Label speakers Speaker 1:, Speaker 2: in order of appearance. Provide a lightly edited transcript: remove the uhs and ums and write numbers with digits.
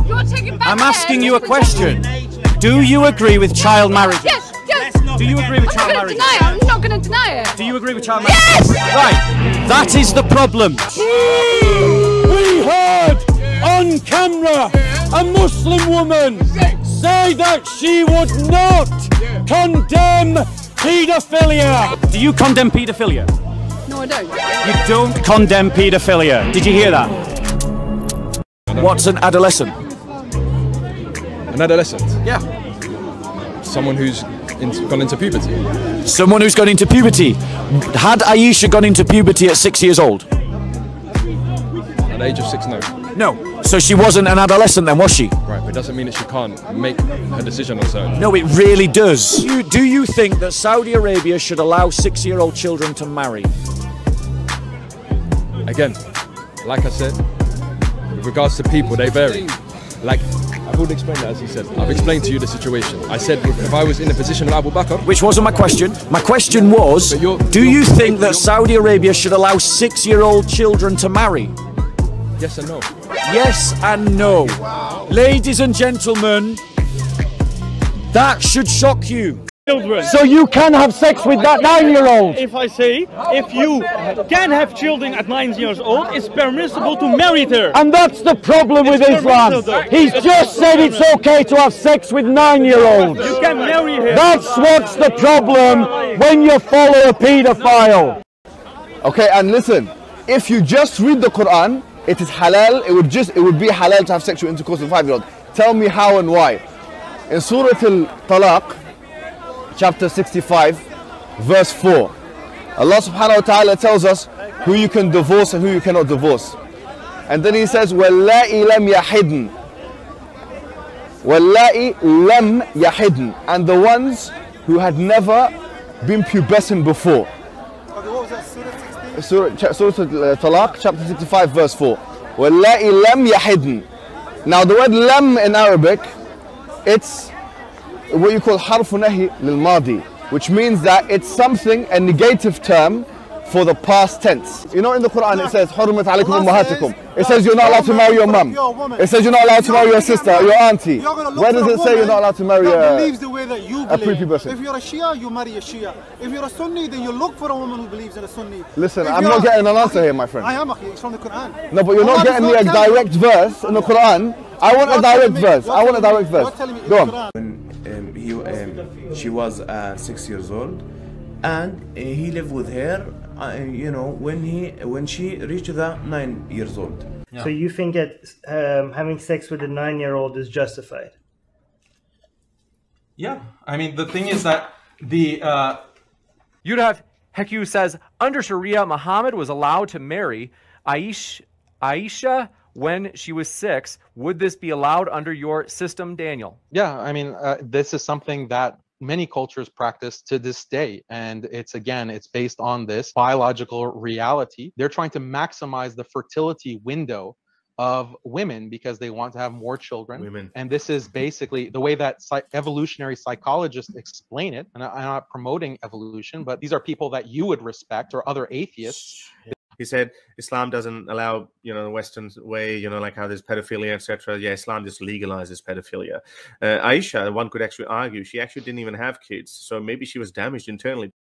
Speaker 1: You're taking back.
Speaker 2: I'm asking you a question. Do you agree with child marriage?
Speaker 1: Yes, yes.
Speaker 2: Do you agree with child marriage?
Speaker 1: I'm not going to deny it.
Speaker 2: Do you agree with child marriage?
Speaker 1: Yes!
Speaker 2: Right. That is the problem.
Speaker 3: We heard on camera a Muslim woman say that she would not condemn paedophilia.
Speaker 2: Do you condemn paedophilia?
Speaker 1: No, I don't.
Speaker 2: You don't condemn paedophilia. Did you hear that? What's an adolescent?
Speaker 4: An adolescent?
Speaker 2: Yeah.
Speaker 4: Someone who's gone into puberty.
Speaker 2: Someone who's gone into puberty. Had Aisha gone into puberty at 6 years old?
Speaker 4: At the age of 6, no.
Speaker 2: No. So she wasn't an adolescent then, was she?
Speaker 4: Right, but it doesn't mean that she can't make a decision on certain.
Speaker 2: No, it really does. Do you think that Saudi Arabia should allow 6-year-old children to marry?
Speaker 4: Again, like I said, with regards to people, they vary. Like, I've already explained that, as he said. I've explained to you the situation. I said if I was in the position of Abu Bakr...
Speaker 2: Which wasn't my question. My question was, do you think that Saudi Arabia should allow 6-year-old children to marry?
Speaker 4: Yes and no.
Speaker 2: Yes and no. Ladies and gentlemen, that should shock you.
Speaker 3: So you can have sex with that 9-year-old?
Speaker 5: If I say, if you can have children at 9 years old, it's permissible to marry her.
Speaker 3: And that's the problem with Islam. He's just said it's okay to have sex with 9-year-olds.
Speaker 5: You can marry her.
Speaker 3: That's what's the problem when you follow a paedophile.
Speaker 6: Okay, and listen, if you just read the Quran, it is halal, it would be halal to have sexual intercourse with a 5-year-old. Tell me how and why. In Surah Al-Talaq, chapter 65, verse 4, Allah subhanahu wa ta'ala tells us who you can divorce and who you cannot divorce. And then he says, وَاللَّائِ لَمْ يَحِدْنَ وَاللَّائِ لَمْ يَحِدْنَ, and the ones who had never been pubescent before.
Speaker 7: What was that,
Speaker 6: Surah Al-Talaq, chapter 65, verse 4. وَاللَّائِ لَمْ يَحِدْنَ. Now the word lam in Arabic, it's what you call harfu nahi lil madi, which means that it's something, a negative term for the past tense. You know, in the Quran it says حُرِّمَتْ عَلَيْكُمْ أُمَّهَاتُكُمْ. It says you're not allowed to marry your mum. It says you're not allowed to marry your sister, your auntie. Where does it say you're not allowed to marry
Speaker 7: believes the way that you
Speaker 6: a
Speaker 7: believe?
Speaker 6: prepubescent?
Speaker 7: If you're a Shia, you marry a Shia. If you're a Sunni, then you look for a woman who believes in a Sunni.
Speaker 6: Listen, I'm not getting an answer here, my friend.
Speaker 7: I am, it's from the Quran.
Speaker 6: No, but you're not getting me a direct verse in the Quran. I want a direct verse. I want a direct verse. Go on.
Speaker 8: She was 6 years old, and he lived with her. You know, when she reached the 9 years old.
Speaker 9: Yeah. So you think that having sex with a 9-year-old is justified?
Speaker 10: Yeah, I mean the thing is that the
Speaker 11: you'd have Heku says under Sharia, Muhammad was allowed to marry Aisha when she was 6. Would this be allowed under your system, Daniel?
Speaker 12: Yeah, I mean, this is something that many cultures practice to this day. And it's based on this biological reality. They're trying to maximize the fertility window of women because they want to have more children. And this is basically the way that evolutionary psychologists explain it. And I'm not promoting evolution, but these are people that you would respect, or other atheists.
Speaker 13: He said Islam doesn't allow, you know, the Western way, you know, like how there's pedophilia, etc. Yeah, Islam just legalizes pedophilia. Aisha, one could actually argue, she actually didn't even have kids. So maybe she was damaged internally.